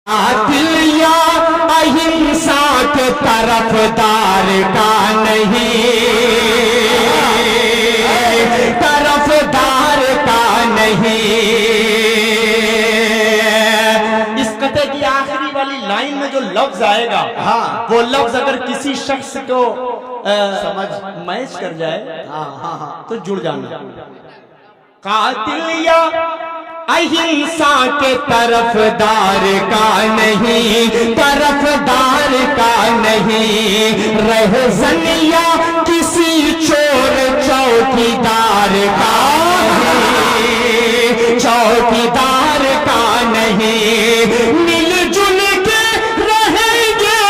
दिल या अहिंसा के तरफदार का नहीं, तरफदार का नहीं। इस कते की आखिरी वाली लाइन में जो लफ्ज आएगा, हाँ, वो लफ्ज अगर किसी शख्स को समझ मैच कर जाए, हाँ, तो जुड़ जाना। कातिल या अहिंसा के तरफदार का नहीं, तरफदार का नहीं। रहज़न या किसी चोर चौकीदार का नहीं, चौकीदार का नहीं। मिलजुल के रहेंगे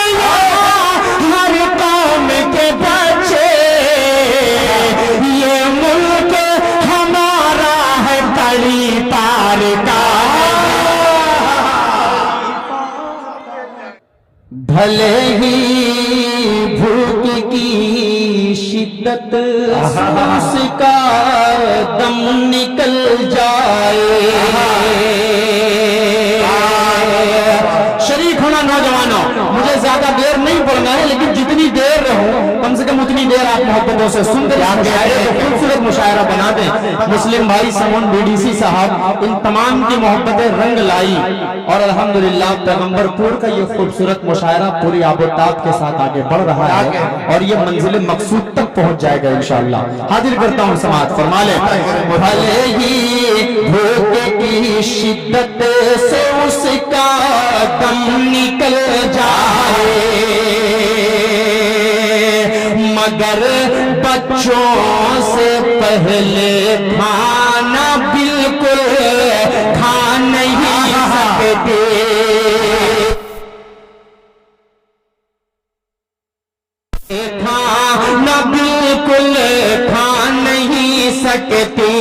हर कौम के बच्चे, ये मुल्क हमारा है तड़ी तार का। भले ही भूख की शिद्दत उसका दम निकल जाए। शरीक होना नौजवानों, मुझे ज्यादा देर नहीं पढ़ना है, लेकिन जितनी देर रहूं कम से कम उतनी देर आप मोहब्बतों से सुनते खूबसूरत मुशायरा बना दें। मुस्लिम भाई समोन बीडीसी साहब इन तमाम की मोहब्बतें रंग लाई और अल्हम्दुलिल्लाह पैगंबरपुर का ये खूबसूरत मुशायरा पूरी आबोताब के साथ आगे बढ़ रहा है और ये मंजिल मकसूद तक पहुंच जाएगा इंशाअल्लाह। हाजिर करता हूं समाअत फरमा ले। भले ही भूख की शिद्दत से उसका दम निकल जाए, मगर बच्चों से पहले खाना बिल्कुल खा नहीं सकते। खाना बिल्कुल खा नहीं सकते।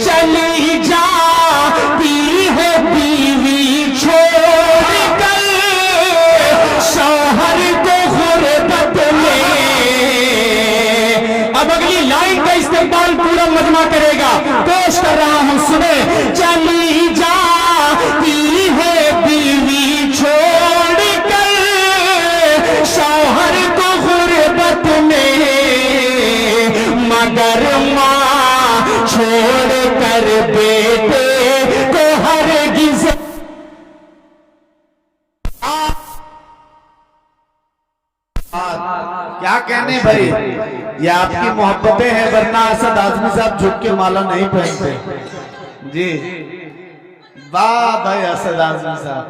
चली जाती है बीवी छोड़ कर शौहर को गुर्बत में। अब अगली लाइन का इस्तेमाल पूरा मजमा करेगा, पेश कर रहा हूं सुने। चली जाती है बीवी छोड़ कर शौहर को गुर्बत में, मगर माँ छोड़ कर बेटे को हरगिज़। क्या कहने भाई, ये आपकी मोहब्बतें हैं, वरना असद आजमी साहब झुक के माला नहीं पहनते जी। वाह भाई असद आजमी साहब।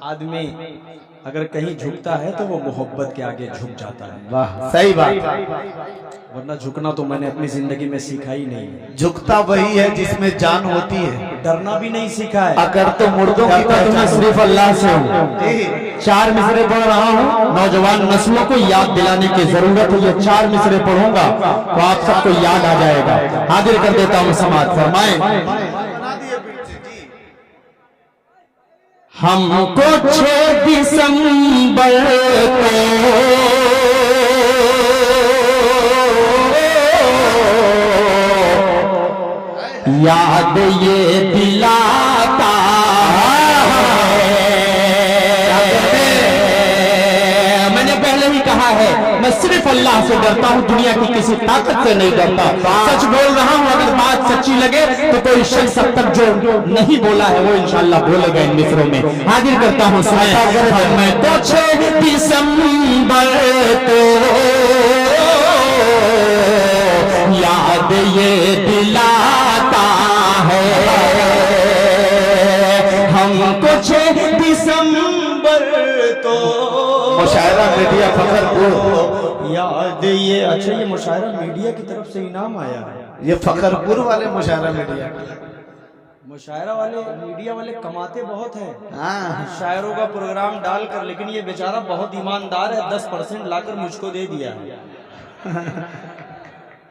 आदमी अगर कहीं झुकता है तो वो मोहब्बत के आगे झुक जाता है। वाह सही बात, वरना झुकना तो मैंने अपनी जिंदगी में सीखा ही नहीं। झुकता वही है जिसमें जान होती है, डरना भी नहीं सीखा है। अगर तो मुर्दों की तो मैं सिर्फ अल्लाह से हूँ। 4 मिसरे पढ़ रहा हूँ, नौजवान नस्लों को याद दिलाने की जरूरत है। ये 4 मिसरे पढ़ूंगा तो आप सबको याद आ जाएगा। हाजिर कर देता हूँ समाअत फरमाएं। हमको 6 दिसंबर को याद ये दिलाता है। मैंने पहले ही कहा है, मैं सिर्फ अल्लाह से डरता हूँ, दुनिया की किसी ताकत से नहीं डरता। सच बोल रहा हूँ, अगर बात सच्ची लगे तो कोई शख्स अब तक जो नहीं बोला है वो इंशाअल्लाह बोलेगा इन मिसरों में। हाजिर करता हूँ सुने। मैं तो 6 दिसंबर को याद ये दिलाता है, हमको 6 दिसंबर तो मुशायरा मीडिया फखरपुर याद ये। अच्छा, ये मुशायरा मीडिया की तरफ से इनाम आया है। ये फखरपुर वाले मुशायरा मीडिया, मुशायरा वाले मीडिया वाले कमाते बहुत हैं। हाँ, शायरों का प्रोग्राम डालकर, लेकिन ये बेचारा बहुत ईमानदार है, 10% लाकर मुझको दे दिया।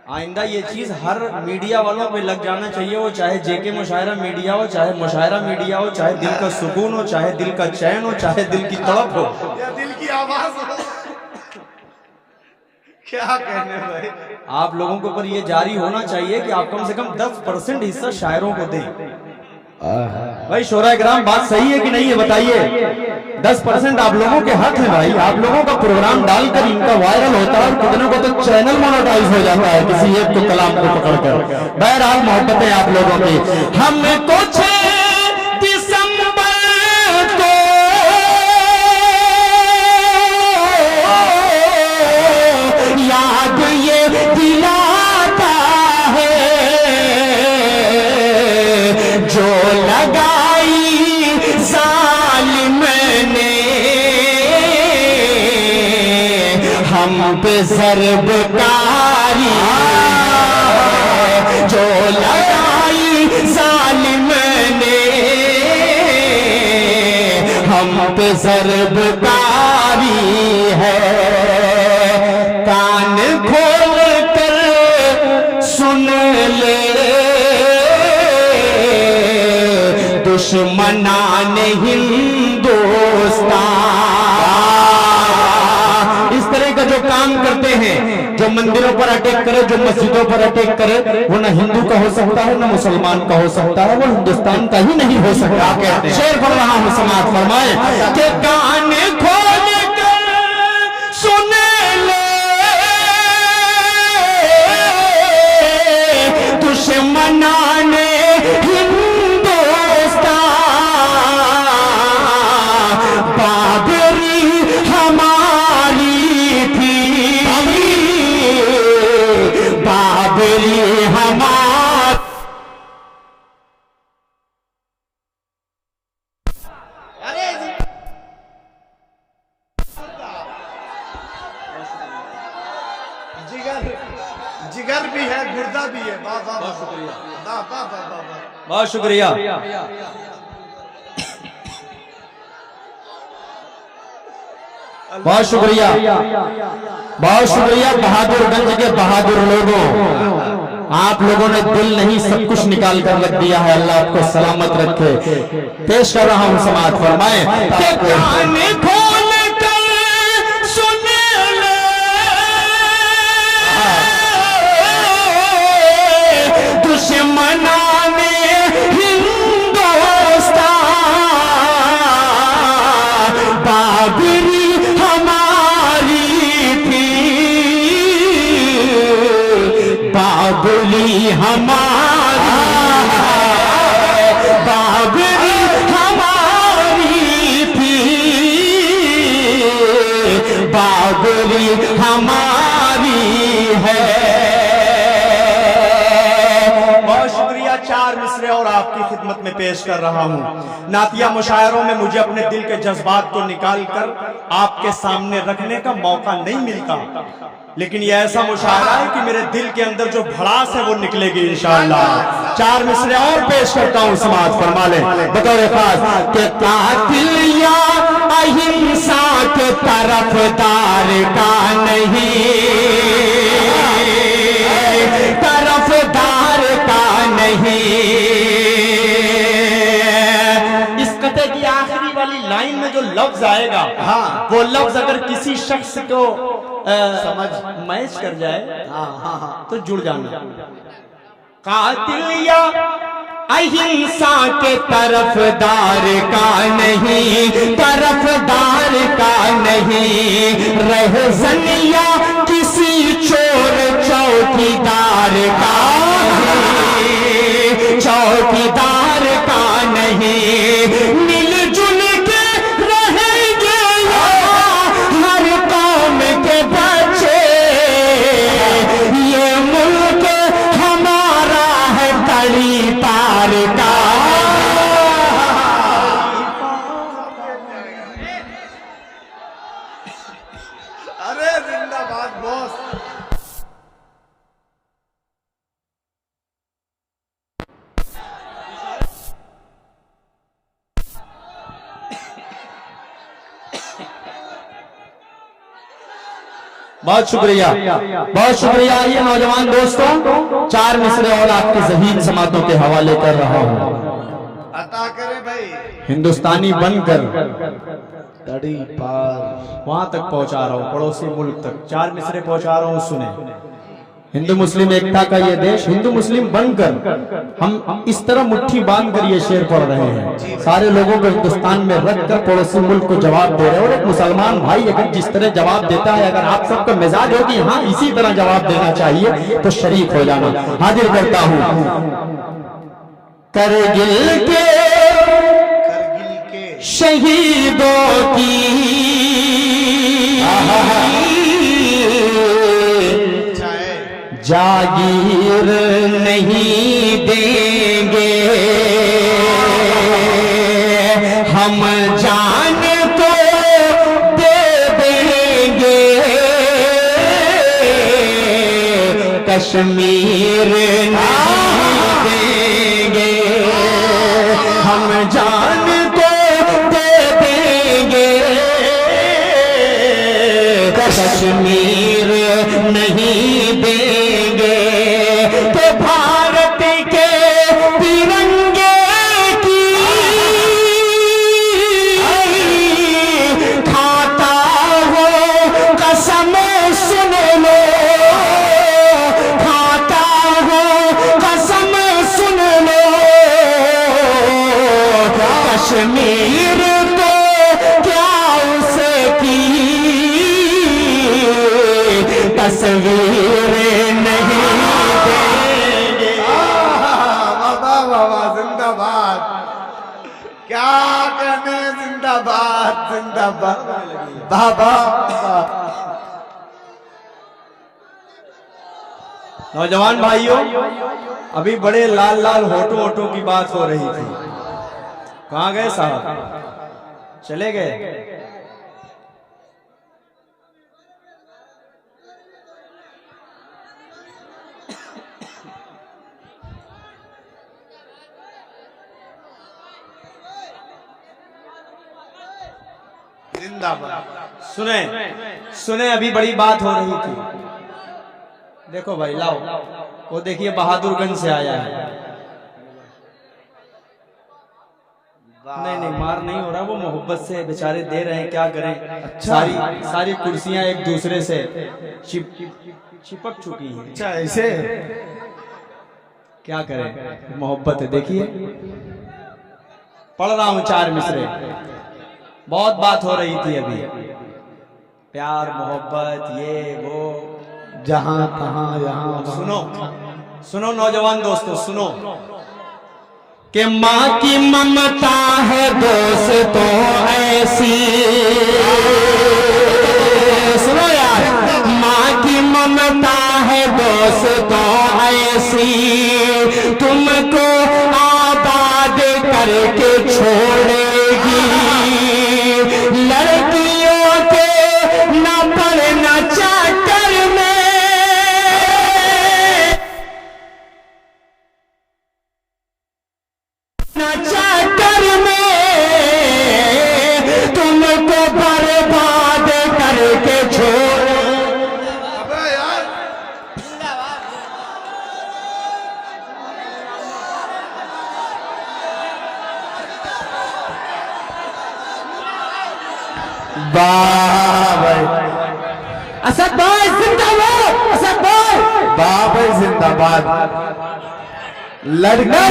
आइंदा ये चीज हर मीडिया वालों पे लग जाना चाहिए, वो चाहे जेके मुशायरा मीडिया हो, चाहे मुशायरा मीडिया हो, चाहे दिल का सुकून हो, चाहे दिल का चैन हो, चाहे दिल की तड़प हो, या दिल की आवाज हो। क्या कहने भाई, आप लोगों के ऊपर ये जारी होना चाहिए कि आप कम से कम 10% हिस्सा शायरों को दें। भाई शोरा इकराम, बात सही है कि नहीं है बताइए। 10% आप लोगों के हक है भाई। आप लोगों का प्रोग्राम डालकर इनका वायरल होता है और कितनों को तो चैनल मोनेटाइज हो जाता है किसी एक तो कलाम को पकड़कर। बहरहाल मोहब्बतें आप लोगों की। हमको 6 दिसंबर को याद ये दिलाता है जो लगाई जालिम ने हम पे ज़रबकारी, जो लगाई जालिम ने हम पे ज़रबकारी है। कान खोल कर सुन ले दुश्मनान हिंदुस्तान। इस तरह का जो काम करते हैं, जो मंदिरों पर अटैक करे, जो मस्जिदों पर अटैक करे, वो न हिंदू का हो सकता है न मुसलमान का हो सकता है, वो हिंदुस्तान का ही नहीं हो सकता। कहते हैं, शेर पढ़ रहा हूं, समाज फरमाए कि कान खोल कर सुन ले दुश्मनान जिगर भी है, गुर्दा भी है। वाह वाह वाह, शुक्रिया, वाह वाह वाह वाह, बहुत शुक्रिया। बहुत शुक्रिया, बहुत शुक्रिया। बहादुरगंज के बहादुर लोगों, आप लोगों ने दिल नहीं सब कुछ निकाल कर रख दिया है। अल्लाह आपको सलामत रखे। पेश कर रहा हूं, समाज फरमाए दुश्मनाने हिंदुस्तान बाबरी हमारी थी, बाबरी हमारी, बाबरी हमारी थी, बाबरी हमारी है। 4 मिसरे और आपकी खिदमत में पेश कर रहा हूँ। नातिया मुशायरों में मुझे अपने दिल के जज्बात को निकाल कर आपके सामने रखने का मौका नहीं मिलता, लेकिन यह ऐसा मुशायरा है कि मेरे दिल के अंदर जो भड़ास है वो निकलेगी इंशाअल्लाह। 4 मिसरे और पेश करता हूँ, समाज फरमा ले बतौर खास के कातिल या अहिंसा के तरफदार का नहीं, तरफदार का नहीं। इस कते की आखिरी वाली लाइन में जो लफ्ज आएगा, हाँ, वो लफ्ज अगर किसी शख्स को समझ मैच कर जाए, हाँ, तो जुड़ जाना। कातिल या अहिंसा के तरफदार का नहीं, तरफदार का नहीं। रहज़न या किसी चोर चौकीदार का नहीं, चौकीदार का नहीं। मिलजुल के रहेंगे हर कौम के बच्चे, ये मुल्क हमारा है तड़ी तार का। अरे जिंदाबाद बॉस। बहुत शुक्रिया, बहुत शुक्रिया। ये नौजवान दोस्तों, 4 मिसरे और आपकी ज़हीन समातों के हवाले कर रहा हूँ। अता करे भाई, हिंदुस्तानी बनकर तड़ी पार वहां तक पहुंचा रहा हूं, पड़ोसी मुल्क तक। 4 मिसरे पहुंचा रहा हूं, सुने। हिंदू मुस्लिम एकता का ये देश, हिंदू मुस्लिम बनकर हम इस तरह मुट्ठी बांध कर ये शेर पढ़ रहे हैं, सारे लोगों को हिंदुस्तान में रख कर पड़ोसी मुल्क को जवाब दे रहे हैं। और एक मुसलमान भाई अगर जिस तरह जवाब देता है, अगर आप सबका मिजाज हो कि हाँ इसी तरह जवाब देना चाहिए, तो शरीक हो जाना। हाजिर करता हूँ करगिल के शहीदों की जागीर नहीं देंगे हम, जान तो दे देंगे, कश्मीर नहीं देंगे हम, जान तो दे देंगे, कश्मीर नहीं देंगे। तो भारत के तिरंगे की खाता हो कसम सुन लो, खाता हो कसम सुन लो, कश्मीर तो क्या उसकी तस्वीर नहीं देंगे। बाबा जिंदाबाद, क्या कहने, जिंदाबाद जिंदाबाद बाबा। नौजवान भाइयों, अभी बड़े लाल लाल होठों की बात हो रही थी, कहाँ गए साहब? चले गए? सुने सुने, अभी बड़ी बात हो रही थी। देखो भाई, लाओ वो देखिए बहादुरगंज से आया है। नहीं मार नहीं हो रहा, वो मोहब्बत से बेचारे दे रहे हैं, क्या करें। अच्छा। सारी कुर्सियां एक दूसरे से चिपक चुकी हैं। अच्छा, ऐसे क्या करें, मोहब्बत है। देखिए पढ़ रहा हूं 4 मिसरे। बहुत बात हो रही थी अभी, प्यार मोहब्बत ये वो, जहां तहां यहाँ। सुनो सुनो नौजवान दोस्तों, सुनो कि माँ की ममता है दोस्तों ऐसी, सुनो यार, माँ की ममता है दोस्तों ऐसी, तुमको आबाद करके छोड़ेगी, लड़कियों के न पड़ना चाकर में, न चाकर में, तुमको बर्बाद करके छोड़। असद भाई जिंदाबाद, असद भाई, बाबा जिंदाबाद। लड़का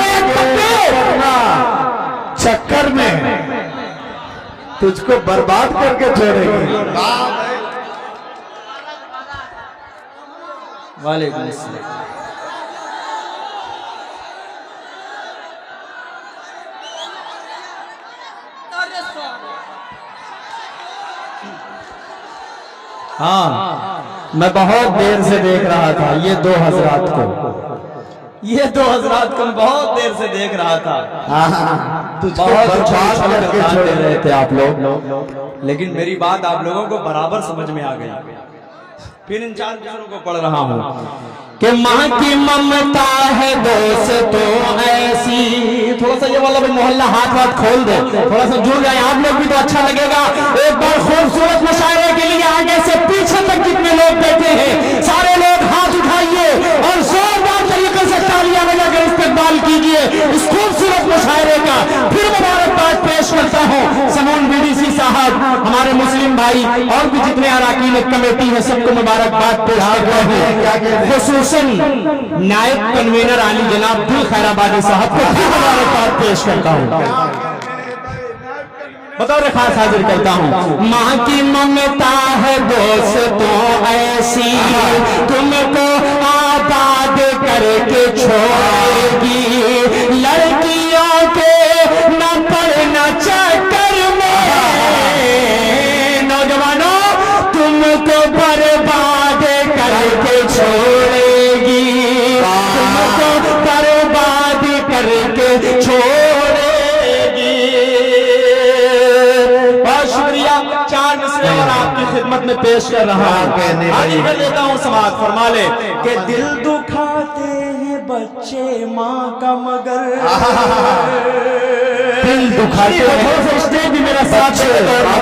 चक्कर में तुझको बर्बाद करके छोड़ेगी। वालेकुम अस्सलाम। हाँ, मैं बहुत देर से देख रहा था ये 2 हजरात को, ये 2 हजरात को मैं बहुत देर से देख रहा था। तुझको बहुत बर्बाद करके छोड़ रहे थे आप लोग, लेकिन मेरी बात आप लोगों को बराबर समझ में आ गई। फिर इन 4 मिसरों को पढ़ रहा हूँ कि माँ की ममता है दोस्तों ऐसी। थोड़ा सा ये वाला भी मोहल्ला हाथ खोल दे, थोड़ा सा जुड़ जाए आप लोग भी तो अच्छा लगेगा। एक बार खूबसूरत मुशायरे के लिए आगे से पीछे तक जितने लोग बैठे हैं सारे लोग हाथ उठाइए और जोरदार तरीके से तालियां बजाकर इस्तेमाल कीजिए इस खूबसूरत मुशायरे का। फिर मुबारकबाद पेश करता हूँ समून बीडीसी साहब साहब, हमारे मुस्लिम भाई और भी जितने अरकान कमेटी है सबको मुबारकबाद पेश करते हैं। खुसूसन नायब कन्वीनर आली जनाब दिल खैराबादी साहब को भी मुबारकबाद पेश करता हूँ, बतौर खास हाजिर करता हूँ। माँ की ममता है दोस्तों ऐसी, तुमको आबाद करके छोड़ेगी, लड़कियों के न पड़ना चक्कर में, नौजवानों तुमको बर्बाद करके छोड़ेगी, तुमको बर्बाद करके छोड़ेगी। चार मिसरे और आपकी खिदमत में पेश कर रहा हूँ, आगे कर लेता हूँ समाज फरमा ले कि दिल दुखाते हैं बच्चे माँ का मगर, दिल दुखाते हैं, स्टेज भी मेरा साथ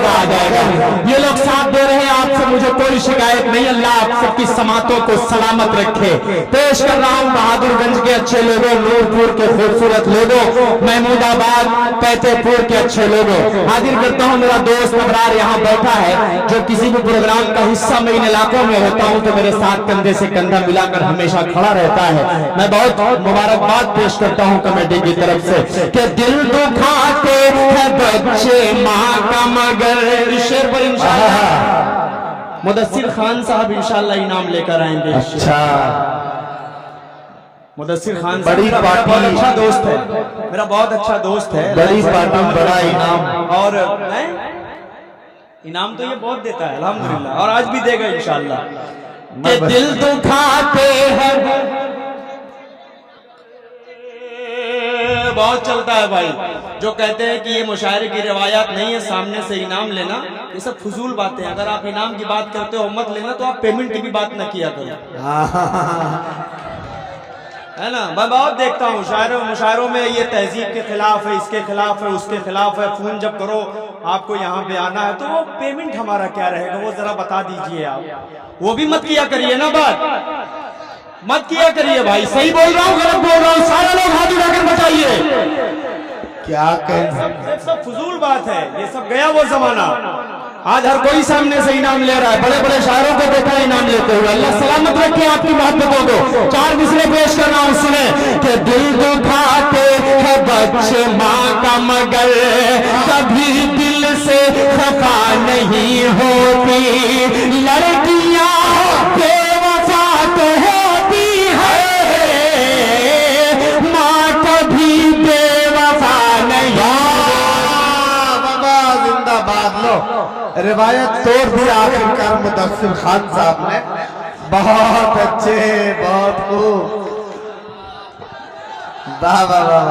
आ जाएगा। ये लोग साथ दे रहे हैं, आपसे मुझे कोई शिकायत नहीं, अल्लाह आप सबकी समातों को सलामत रखे। पेश कर रहा हूँ बहादुरगंज के अच्छे लोगों, नूरपुर के खूबसूरत लोगों, महमूदाबाद पैतेपुर के अच्छे लोगों। हाजिर करता हूँ मेरा दोस्त अबरार यहाँ बैठा है, जो किसी भी प्रोग्राम का हिस्सा मैं इन इलाकों में होता हूँ तो मेरे साथ कंधे से कंधा मिलाकर हमेशा खड़ा रहता है। मैं बहुत मुबारकबाद पेश करता हूँ कमेटी की तरफ से कि दिल दुखाते हैं बच्चे माँ का मगर। इस शेर पर इंशाअल्लाह मुदस्सिर खान साहब इंशाअल्लाह इनाम लेकर आएंगे। अच्छा, मुदस्सिर खान बड़ी पार्टी, बहुत अच्छा दोस्त है, मेरा बहुत अच्छा दोस्त है, बड़ी पार्टी बड़ा इनाम, और इनाम तो ये बहुत देता है अल्हम्दुलिल्लाह, और आज भी देगा इंशाअल्लाह। कि दिल दुखाते हैं, बहुत चलता है भाई, जो कहते हैं कि ये मुशायरे की रिवायात नहीं है, सामने से इनाम लेना, ये सब फजूल बातें हैं। अगर आप इनाम की बात करते हो मत लेना, तो आप पेमेंट की भी बात न किया करो, है ना। मैं बहुत देखता हूँ मुशायरों में ये तहजीब के खिलाफ है, इसके खिलाफ है, उसके खिलाफ है, फोन जब करो आपको यहाँ पे आना है तो वो पेमेंट हमारा क्या रहेगा, वो जरा बता दीजिए आप। वो भी मत किया करिए ना, बात मत किया करिए भाई। सही बोल रहा हूँ गलत बोल रहा हूँ, सारे लोग हाथ उठाकर बताइए क्या कहें। सब फजूल बात है, ये सब गया वो जमाना। आज हर कोई सामने से इनाम ले रहा है, बड़े बड़े शायरों को देखा है इनाम लेते हुए। अल्लाह सलामत रखे आपकी मोहब्बतों को। चार मिसरे पेश कर रहा हूँ, सुने कि दिल दुखाते हैं बच्चे माँ का मगर, कभी दिल से खफा नहीं होती, लड़कियाँ बेवफा तो होती है, माँ कभी बेवफा नहीं। बाबा जिंदाबाद। लो रिवायत तोड़ दी आखिरकार मुदस्सिर खान साहब ने, बहुत अच्छे, बहुत खूब, वाह वाह वाह।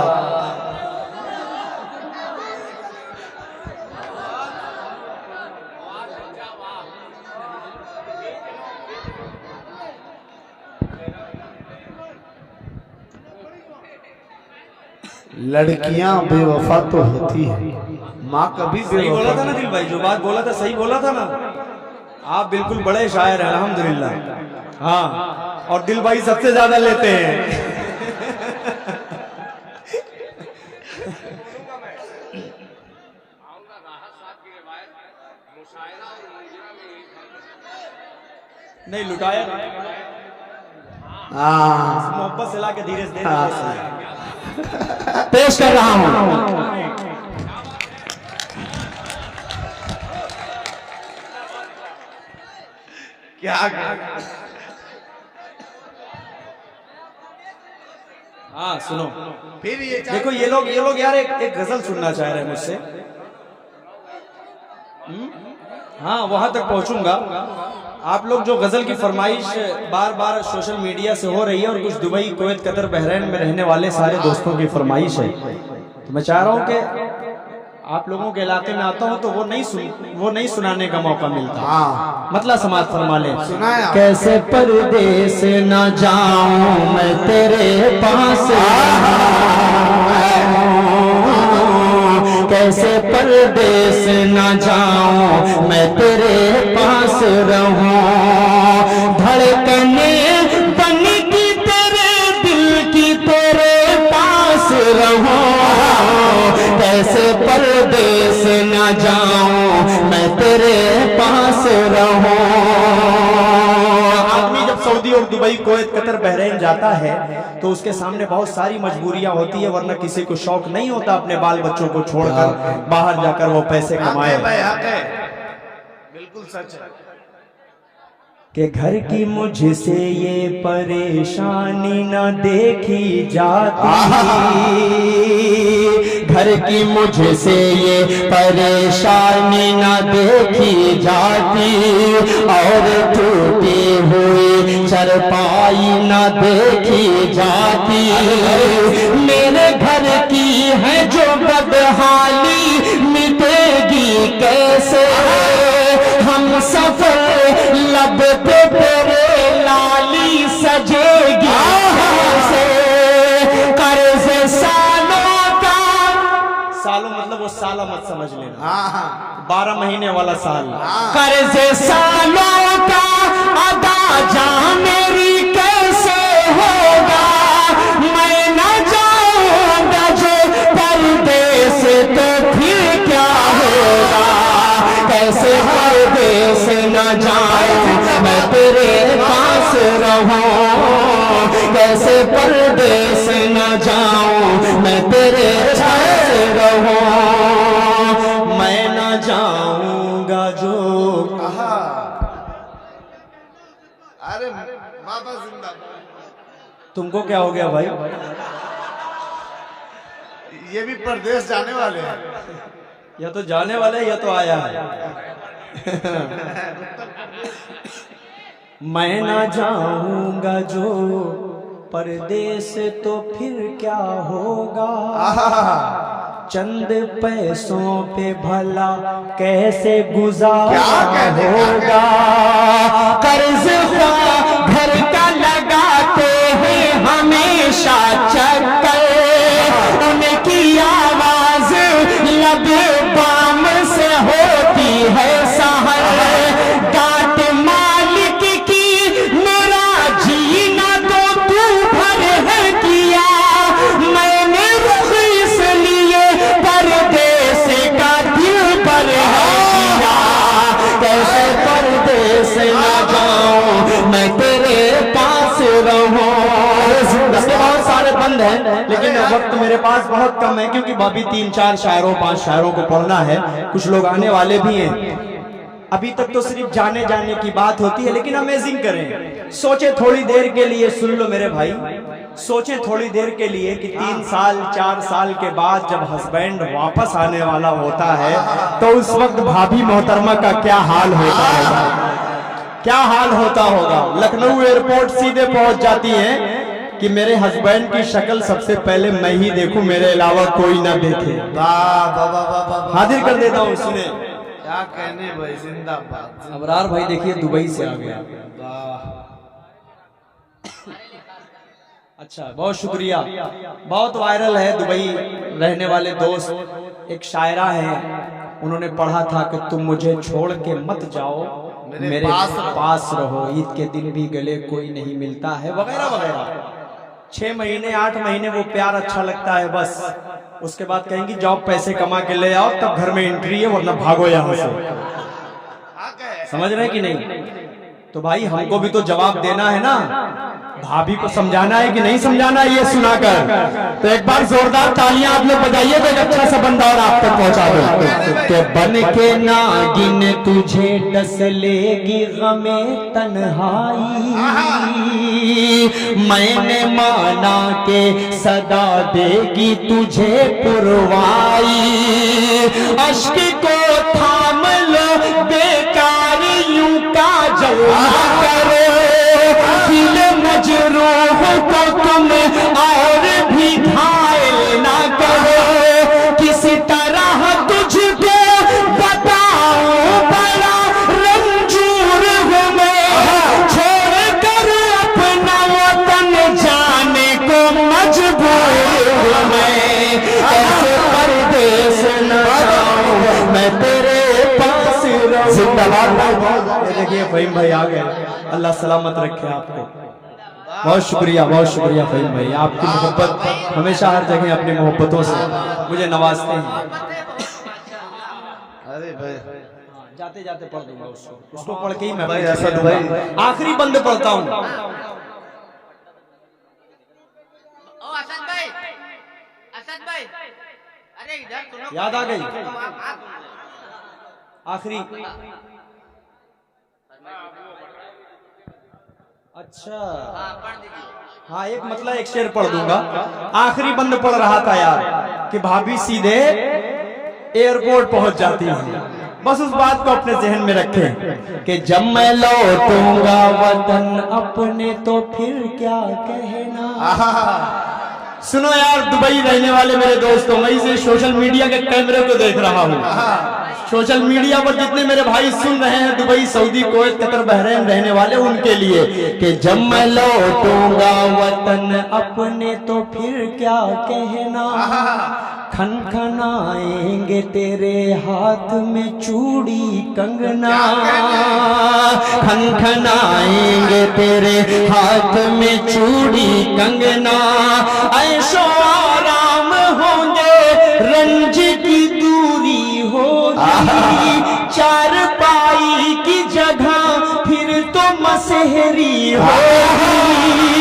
लड़कियां बेवफा तो होती है, माँ कभी सही बोला था ना दिल भाई, जो बात बोला था सही बोला था ना। आप बिल्कुल बड़े शायर हैं अल्हम्दुलिल्लाह। हाँ, और दिल भाई सबसे ज्यादा लेते हैं। नहीं लुटाया, मोहब्बत से ला के धीरे से पेश कर रहा हूं। क्या हाँ सुनो, फिर ये देखो ये लोग यार एक गजल सुनना चाह रहे हैं मुझसे। हाँ वहां तक पहुंचूंगा। आप लोग जो गजल की फरमाइश बार बार सोशल मीडिया से हो रही है, और कुछ दुबई, कुवैत, कतर, बहरीन में रहने वाले सारे दोस्तों की फरमाइश है, तो मैं चाह रहा हूं कि आप लोगों के इलाके में आता हूं तो वो नहीं सुनाने का मौका मिलता। हाँ, मतलब समाज फरमा ले, सुनाया। कैसे परदेस न जाऊं मैं तेरे पास, कैसे परदेस न जाऊं मैं तेरे पास रहूं, धड़कने बन की तेरे दिल की तेरे पास रहूं, कैसे परदेस न न जाऊं, मैं तेरे पास रहूं। आदमी जब सऊदी और दुबई, कुवैत, कतर, बहरीन जाता है तो उसके सामने बहुत सारी मजबूरियां होती है, वरना किसी को शौक नहीं होता अपने बाल बच्चों को छोड़कर बाहर जाकर वो पैसे कमाए। बिल्कुल सच है कि घर की मुझसे ये परेशानी न देखी जाती, घर की मुझसे ये परेशानी न देखी जाती, और टूटी हुई चरपाई न देखी जाती। मेरे घर की है जो बदहाली मिटेगी कैसे, हम सफर लब पे तेरे लाली सजेगी कैसे। कर्ज सालों का, सालों मतलब वो साला मत समझ लेना, 12 महीने वाला साल। कर्ज सालों का अदा जा मेरी कैसे होगा, मैं न जाऊंगा जो परदेस तो फिर क्या होगा। कैसे परदेस न जाऊं, मैं तेरे पास रहूं, कैसे परदेस न जाऊं, मैं तेरे पास रहूं। मैं न जाऊंगा जो, अरे बाबा जिंदाबाद। तुमको क्या हो गया भाई? ये भी परदेश जाने वाले हैं। या तो जाने वाला है या तो आया है। मैं ना जाऊंगा जो परदेश तो फिर क्या होगा, चंद पैसों पे भला कैसे गुजारा होगा। कर्ज घर का लगाते हैं हमेशा चक्कर, उनकी आवाज लब बाम से होती है सहर। डांट मालिक की मेरा जीना तो तू भर है किया, मैंने रुख इसलिए परदेस का दिल पर है किया। कैसे परदेस न जाऊं, मैं तेरे पास रहूं। इसके बहुत सारे बंद हैं, लेकिन वक्त मेरे पास बहुत कम है, क्योंकि अभी 3-4 शायरों 5 शायरों को पढ़ना है, कुछ लोग आने वाले भी हैं। अभी तक तो सिर्फ जाने जाने की बात होती है, लेकिन अमेजिंग करें। सोचे थोड़ी देर के लिए, सुन लो मेरे भाई, सोचे थोड़ी देर के लिए कि 3 साल 4 साल के बाद जब हस्बैंड वापस आने वाला होता है तो उस वक्त भाभी मोहतरमा का क्या हाल होता होगा, क्या हाल होता होगा। लखनऊ एयरपोर्ट सीधे पहुंच जाती है कि मेरे हस्बैंड की शक्ल सबसे पहले मैं ही देखूं, मेरे अलावा कोई ना देखे। हाजिर कर देता हूं, सुने क्या कहने भाई, जिंदाबाद। अबरार भाई देखिए दुबई से आ गया। अच्छा, बहुत शुक्रिया, बहुत वायरल है दुबई रहने वाले दोस्त। एक शायरा है, उन्होंने पढ़ा था कि तुम मुझे छोड़ के मत जाओ, मेरे पास रहो, ईद के दिन भी गले कोई नहीं मिलता है, वगैरह वगैरह। 6 महीने 8 महीने वो प्यार अच्छा लगता है, बस उसके बाद कहेंगी जाओ पैसे कमा के ले आओ, तब घर में एंट्री है, वरना भागो यहाँ से। समझ रहे कि नहीं? तो भाई हमको भी तो जवाब देना है ना, भाभी को समझाना है कि नहीं समझाना है, ये सुनाकर। तो एक बार जोरदार तालियां आप लोग बजाइए तो एक अच्छा सा बंदा और आप तक पहुंचा दो। के बन के नागिन तुझे डस लेगी गमे तन्हाई, मैंने माना के सदा देगी तुझे पुरवाई। अश्क को थाम लो बेकार यूं का जलवा करो, दिल मजरूह को तुम और भी घायल ना करो। किसी तरह तुझको बताऊं बड़ा रंजूर हूँ मैं, छोड़ कर अपना वतन जाने को मजबूर हूँ मैं। ऐसे परदेस न जाऊं, मैं तेरे पास रहूं। जिंदाबाद। देखिए फहीम भाई आ गए, अल्लाह सलामत रखे आपको। बहुत शुक्रिया फहीम भाई, आपकी मोहब्बत हमेशा हर जगह अपनी मोहब्बतों से मुझे नवाजते हैं। अरे भाई जाते जाते पढ़ दूंगा उसको पढ़ के ही मैं भाई असद भाई आखिरी बंद पढ़ता हूँ। असद भाई, अरे इधर सुनो, याद आ गई आखिरी। अच्छा हाँ, एक मतलब एक शेर पढ़ दूंगा। आखिरी बंद पढ़ रहा था यार कि भाभी सीधे एयरपोर्ट पहुंच जाती है। बस उस बात को अपने जहन में रखें कि जब मैं लौटूंगा वतन अपने तो फिर क्या कहना। सुनो यार, दुबई रहने वाले मेरे दोस्तों, मैं इसे सोशल मीडिया के कैमरे को देख रहा हूँ। सोशल मीडिया पर जितने मेरे भाई सुन रहे हैं Dubai, Saudi, Kuwait, Qatar, Bahrain रहने वाले, उनके लिए कि जब मैं लौटूंगा वतन अपने तो फिर क्या कहना। खनखनाएंगे तेरे हाथ में चूड़ी कंगना, खनखनाएंगे तेरे हाथ में चूड़ी कंगना। ऐशो आराम होंगे, रंज की दूरी होगी, चार पाई की जगह फिर तो मसहरी होगी।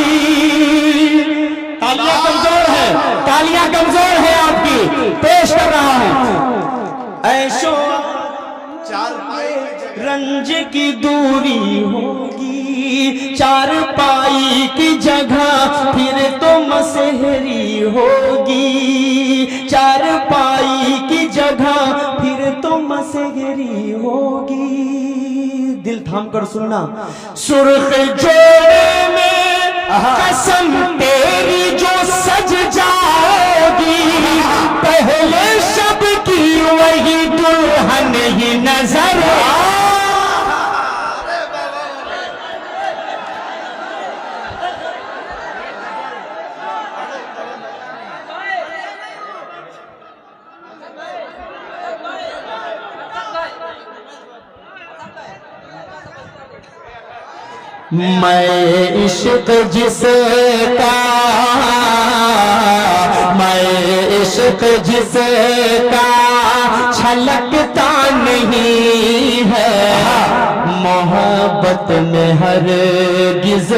तालियां कमजोर है, तालियां कमजोर है आपकी, पेश कर रहा हूं। ऐशो रंज की दूरी होगी, चार पाई की जगह फिर तो मसहरी होगी, चार पाई की जगह फिर तो मसहरी होगी। दिल थाम कर सुनना। सुर्ख जोड़े में कसम तेरी जो सज जाओगी, पहले शब की वही दुल्हन ही नजर मैं इश्क जिसका, मैं इश्क जिसका छलकता नहीं है, मोहब्बत में हर गिज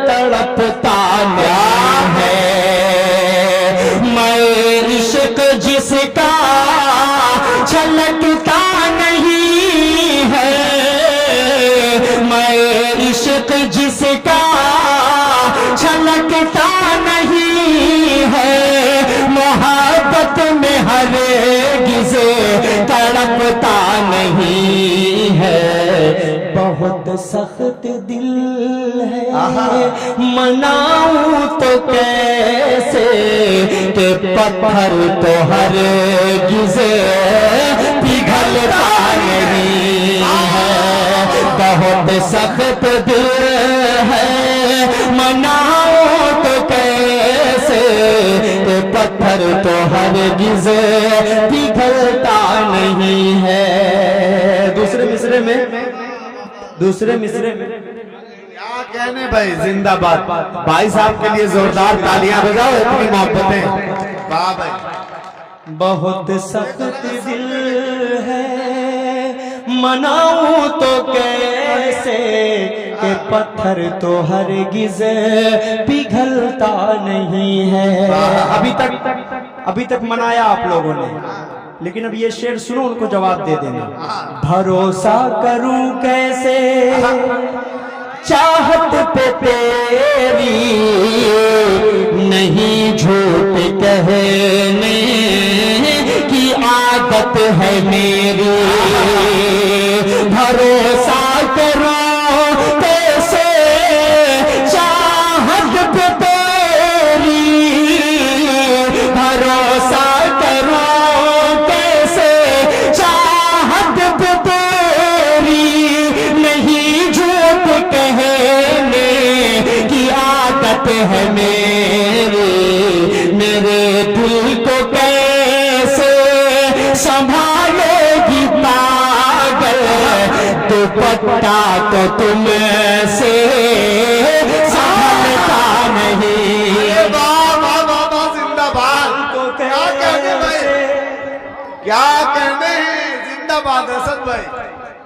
तड़पता नहीं है। मैं इश्क जिसका छलकता नहीं है, मैं इश्क जिसका छलकता नहीं है, मोहब्बत में हर गिज़े तड़पता नहीं है। बहुत सख्त दिल है, मनाऊं तो कैसे कि पत्थर तो हर गिज़े पिघलता नहीं है। बहुत सख्त दिल है, मनाओ तो कैसे कि पत्थर तो हरगिज़ पिघलता नहीं है। दूसरे मिसरे में क्या कहने भाई, जिंदाबाद। भाई साहब के लिए जोरदार तालियां बजाओ, अपनी मोहब्बतें। वाह भाई। बहुत सख्त दिल है, मनाऊं तो कैसे कि पत्थर तो हरगिज़ पिघलता नहीं है। अभी तक मनाया आप लोगों ने, लेकिन अब ये शेर सुनो, उनको जवाब दे देना। भरोसा करूं कैसे चाहत पे तेरी, नहीं झूठ कहने की आदत है मेरी। भरोसा करो कैसे चाहत पे तेरी, भरोसा करो कैसे चाहत पे तेरी, नहीं झूठ कहने की आदत है मेरी। मेरे दिल को कैसे संभालेगी पागल, दुपट्टा तो तुमसे संभलता नहीं। वाह जिंदाबाद। क्या कहने भाई, क्या कहने हैं। जिंदाबाद असद भाई।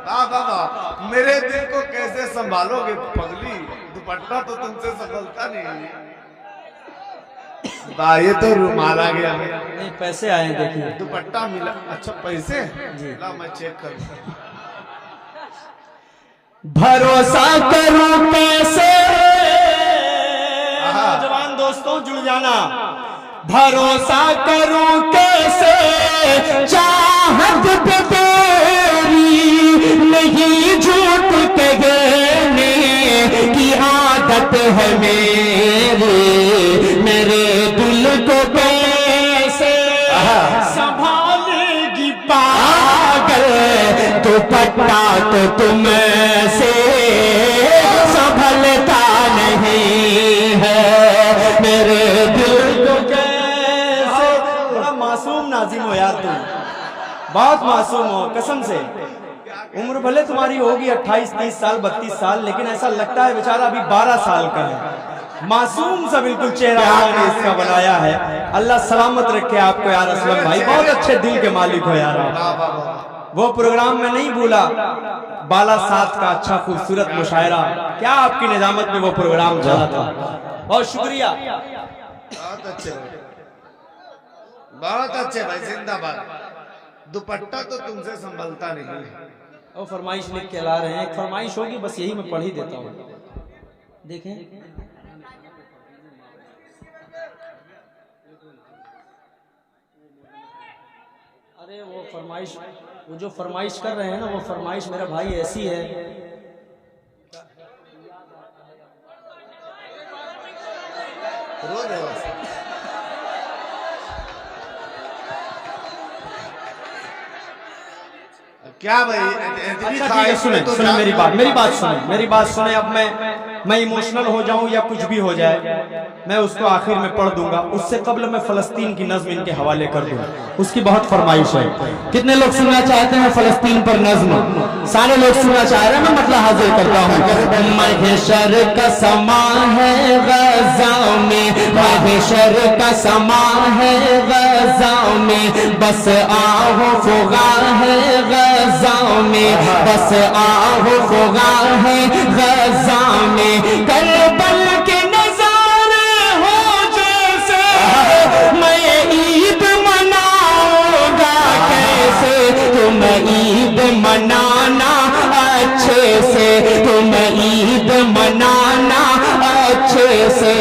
वाह वाह वाह, मेरे दिल को कैसे संभालोगे पगली, दुपट्टा तो तुमसे संभलता नहीं। वाह, ये तो रुमाल आ गया। नहीं, पैसे आए हैं, देखिए। दुपट्टा मिला, अच्छा पैसे जी। ला मैं चेक करूँ। भरोसा करूं कैसे, नौजवान दोस्तों जुड़ जाना। भरोसा करूं कैसे, चाहत पे तेरी नहीं झूठ कहने की आदत है मेरी, मेरे दिल को कैसे संभालेगी पागल, दुपट्टा तो तुमसे संभलता नहीं है, मेरे दिल को कैसे। बड़ा मासूम नाजिम हो यार तुम, बहुत मासूम हो कसम से। उम्र भले तुम्हारी होगी 28, 30 साल, 32 साल, लेकिन ऐसा लगता है बेचारा अभी 12 साल का है। मासूम सा बिल्कुल चेहरा आपने इसका बनाया है। अल्लाह सलामत रखे आपको यार असलम भाई, बहुत अच्छे दिल के मालिक हो यार आप। वो प्रोग्राम में नहीं भूला, बाला साथ का अच्छा खूबसूरत मुशायरा, क्या आपकी निजामत में वो प्रोग्राम चला था। बहुत शुक्रिया। बहुत अच्छे भाई, बहुत अच्छे भाई, जिंदाबाद। दुपट्टा तो तुमसे संभलता नहीं। वो फरमाइश लिख के ला रहे हैं, एक फरमाइश होगी बस, यही मैं पढ़ ही देता हूँ। देखें, अरे वो जो फरमाइश कर रहे हैं ना, वो फरमाइश मेरा भाई ऐसी है। क्या भाई, अच्छा ठीक है, सुने सुने मेरी बात सुने। अब मैं इमोशनल हो जाऊं या कुछ भी हो जाए, मैं उसको आखिर में पढ़ दूंगा। उससे कबल मैं फलस्तीन की नज्म इनके हवाले कर दूं, उसकी बहुत फरमाइश है। कितने लोग सुनना चाहते हैं फलस्तीन पर नज्म? सारे लोग सुनना चाह रहे हैं, मैं मतलब हाजिर करता हूँ। महशर का समा है गज़ा में, महशर का समा है गज़ा में, बस आहो फुगा है गज़ा में, बस आहो फुगा है गज़ा में, करबल के नजारे हो जैसे, मैं ईद मनाऊंगा कैसे, तुम ईद मनाना अच्छे से, तुम ईद मनाना अच्छे से।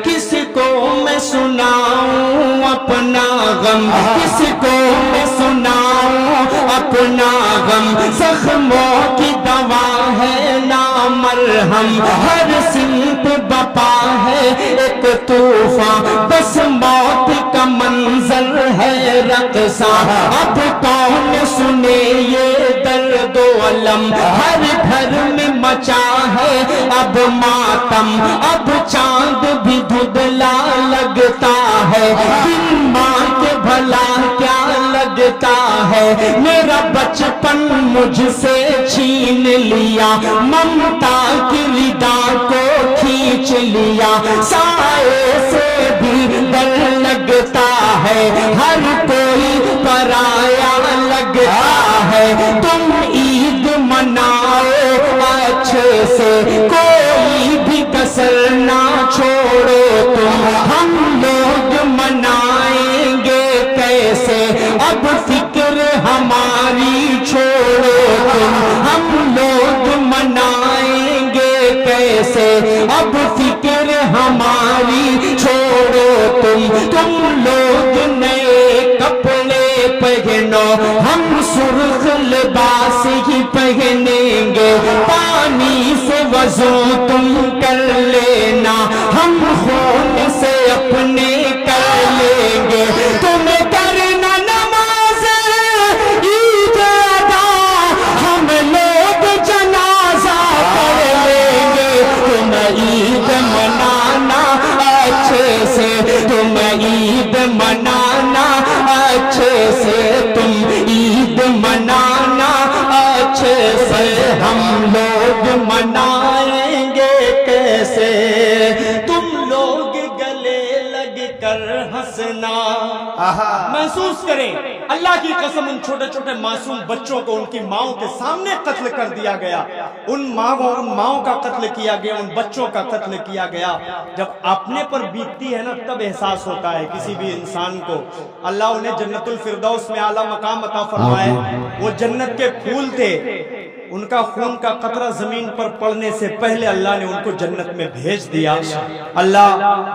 किसको मैं सुनाऊं अपना गम, किसको मैं सुनाऊं अपना गम, जख्मों की दवा है ना मरहम, हर सिमत बपा है एक तूफान, बस मौत का मंजर है रक़्सा। अब कौन सुने ये दर्द अलम, हर घर में मचा है अब मातम, अब चांद भी धुंधला लगता है, बिन माँ के भला क्या लगता है, मेरा बचपन मुझसे छीन लिया, ममता की रिदा को खींच लिया, साए से भी डर लगता है, हर कोई पराया लगता है, तुम ईद मनाओ अच्छे से, कोई भी कसर ना छोड़ो तुम, हम लोग मनाएंगे कैसे, अब फिक्र हमारी छोड़ो तुम, हम लोग मनाएंगे कैसे, अब फिक्र हमारी छोड़ो तुम लोग नए कपड़े पहनो, हम सुर्ख लिबास ही पहनेंगे, पानी से वजू तुम कर लेना, हम खून से अपने कर लेंगे, तुम्हें करना नमाज ईद अदा, हम लोग जनाजा पढ़ लेंगे, तुम ईद मनाना अच्छे से, तुम ईद मनाना अच्छे से, तुम ईद मनाना अच्छे से, हम लोग मनाएंगे कैसे, तुम लोग गले लग कर हंसना। महसूस करें। अल्लाह की कसम, उन छोटे छोटे मासूम बच्चों को उनकी माओं के सामने कत्ल कर दिया गया, उन माओं का कत्ल किया गया, उन बच्चों का कत्ल किया गया। जब अपने पर बीतती है ना, तब एहसास होता है किसी भी इंसान को। अल्लाह उन्हें जन्नतुल फिरदौस में आला मकाम अता फरमाए। वो जन्नत के फूल थे, उनका खून का कतरा जमीन पर पड़ने से पहले अल्लाह ने उनको जन्नत में भेज दिया। अल्लाह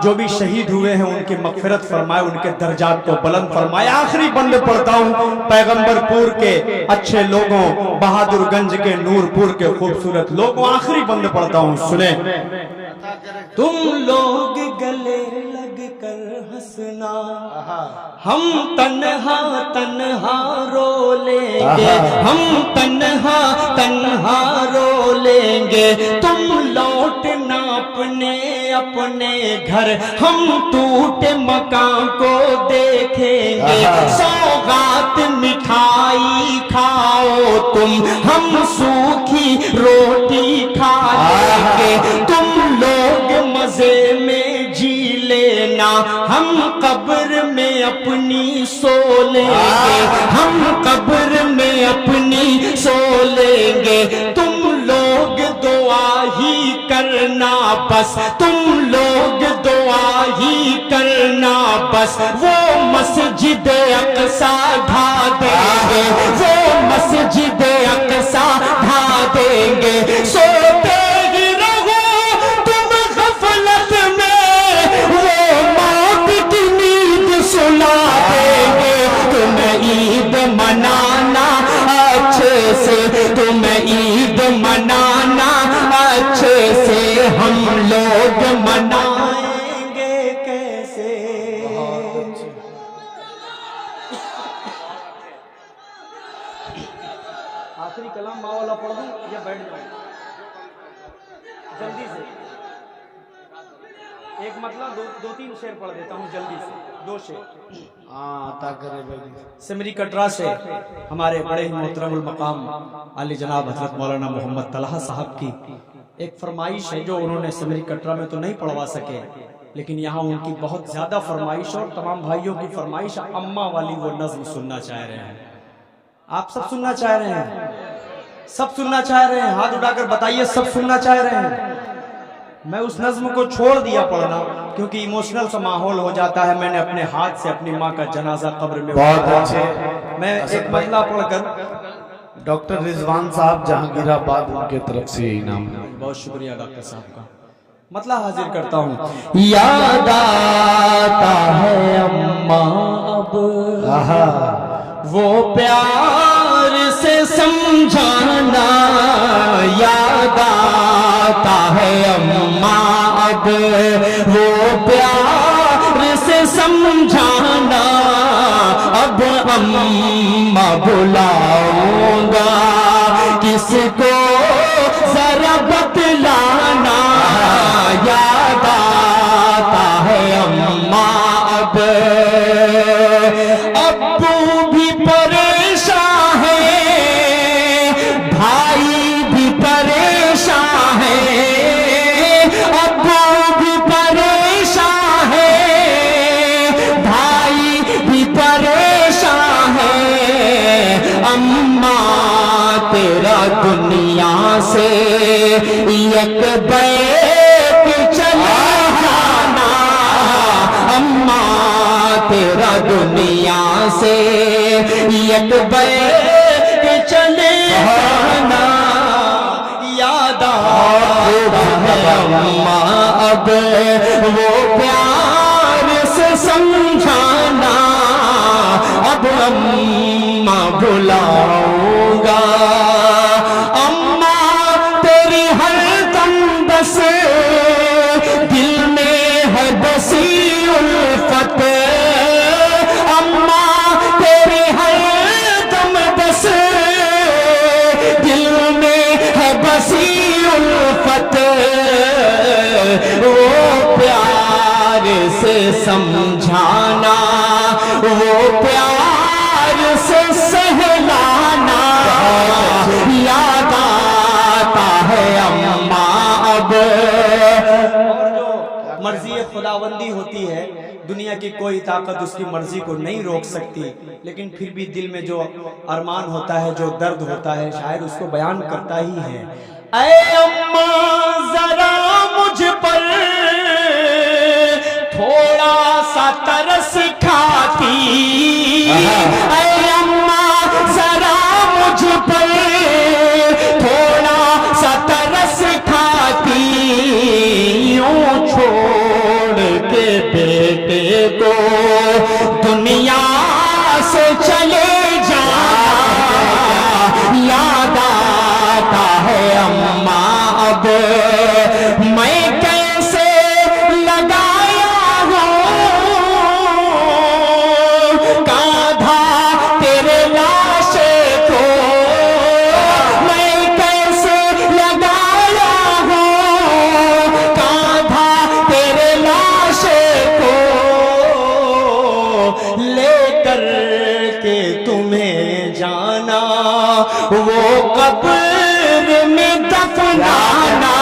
जो भी शहीद हुए हैं उनकी मगफिरत फरमाए, उनके दर्जात को बुलंद फरमाए। आखिरी बंद पढ़ता हूँ पैगंबरपुर के अच्छे लोगों, बहादुरगंज के नूरपुर के खूबसूरत लोगों, आखिरी बंद पढ़ता हूँ, सुने। तुम लोग गले लग कर हंसना, हम तन्हा तन्हा रो लेंगे, हम तन्हा तन्हा रो लेंगे। तुम लौटना अपने अपने घर, हम टूटे मकान को देखेंगे। सौगात मिठाई खाओ तुम, हम सूखी रोटी खा लेंगे। तुम लोग मजे में जी लेना, हम कब्र में अपनी सो लेंगे, हम कब्र में अपनी सो लेंगे। तुम लोग दुआ ही करना बस, तुम लोग दुआ ही करना बस। वो मस्जिद अक्सा ढा देंगे, वो मस्जिद अक्सा ढा देंगे। सोते ही रहो तुम गफलत में, वो मौत की नींद सुला देंगे। तुम ईद मनाना अच्छे से, तुम ईद मनाना अच्छे से, हम लोग मनाएंगे कैसे। आखिरी कलाम माँ वाला पढ़ दूं या बैठ जाऊं? जल्दी से एक मतलब दो तीन शेर पढ़ देता हूँ जल्दी से, 2 शेर। सिमरी कटरा से हमारे बड़े ही मोहतरमुल मकाम आली जनाब हजरत मौलाना मोहम्मद तलहा साहब की एक फरमाइश है, जो उन्होंने सिमरी कटरा में तो नहीं पढ़वा सके, लेकिन यहाँ उनकी बहुत ज्यादा फरमाइश और तमाम भाइयों की फरमाइश, अम्मा वाली वो नज्म सुनना चाह रहे हैं। आप सब सुनना चाह रहे हैं? सब सुनना चाह रहे हैं? हाथ उठाकर बताइए, सब सुनना चाह रहे हैं? मैं उस नज्म को छोड़ दिया पढ़ना क्योंकि इमोशनल सा माहौल हो जाता है। मैंने अपने हाथ से अपनी माँ का जनाजा कब्र में, बहुत अच्छे। मैं एक मतला पढ़कर डॉक्टर रिजवान साहब जहांगीराबाद, उनके तरफ से इनाम। बहुत शुक्रिया डॉक्टर साहब का। मतला हाजिर करता हूँ। याद आता है अम्मा अब वो प्यार से समझाना, याद आता है अम्मा अब वो प्यार से समझाना। अब अम्मा बुलाऊंगा किसको जरा बतलाना, याद आता है अम्मा अब। अब्बू भी परेशान है, भाई भी परेशान है, अब्बू भी परेशान है, भाई भी परेशान है। अम्मा तेरा दुनिया से एक बैठ चला जाना, अम्मा तेरा दुनिया से एक बैठ चले जाना। याद आता है अम्मा अब वो प्यार से समझाना। अब अम्मा बुलाऊंगा, अम्मा तेरी हर दम बस दिल में है बसी उल्फत। अम्मा तेरी हर दम बस दिल में है बसी उल्फत। वो प्यार से समझाना, वो प्यार से सहलाना। याद आता है अम्मा अब। और जो मर्जी खुदाबंदी होती है दुनिया की कोई ताकत उसकी मर्जी को नहीं रोक सकती, लेकिन फिर भी दिल में जो अरमान होता है, जो दर्द होता है, शायद उसको बयान करता ही है। ऐ अम्मा जरा मुझ पर थोड़ा सा तरस खाती, ऐ अम्मा जरा मुझ पर थोड़ा सा तरस खाती, यूं छोड़ के बेटे को दुनिया से चले जाना याद आता है अम्मा। अब मैं कैसे लगाया हूँ कांधा तेरे लाशे को, मैं कैसे लगाया हूँ कांधा तेरे लाशे को, लेकर के तुम्हें जाना वो कब्र में दफनाना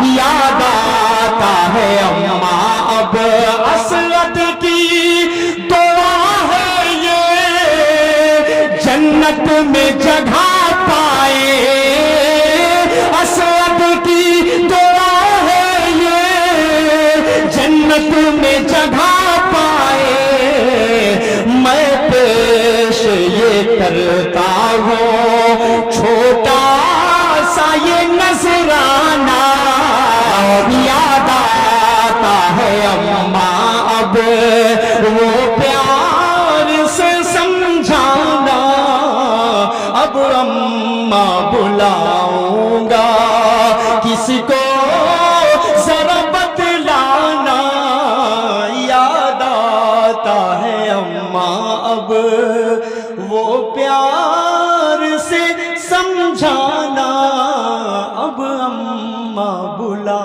याद आता है अम्मा। अब असरत की दुआ है ये जन्नत में जगह पाए, असरत की दुआ है ये जन्नत में जगह पाए। मैं पेश ये करता हूँ छोटा सा ये नजराना याद आता है अम्मा। अब वो प्यार से समझाना, अब अम्मा बुलाऊंगा किसी को जरा बतलाना याद आता है अम्मा। अब वो प्यार से समझाना, अब अम्मा बुला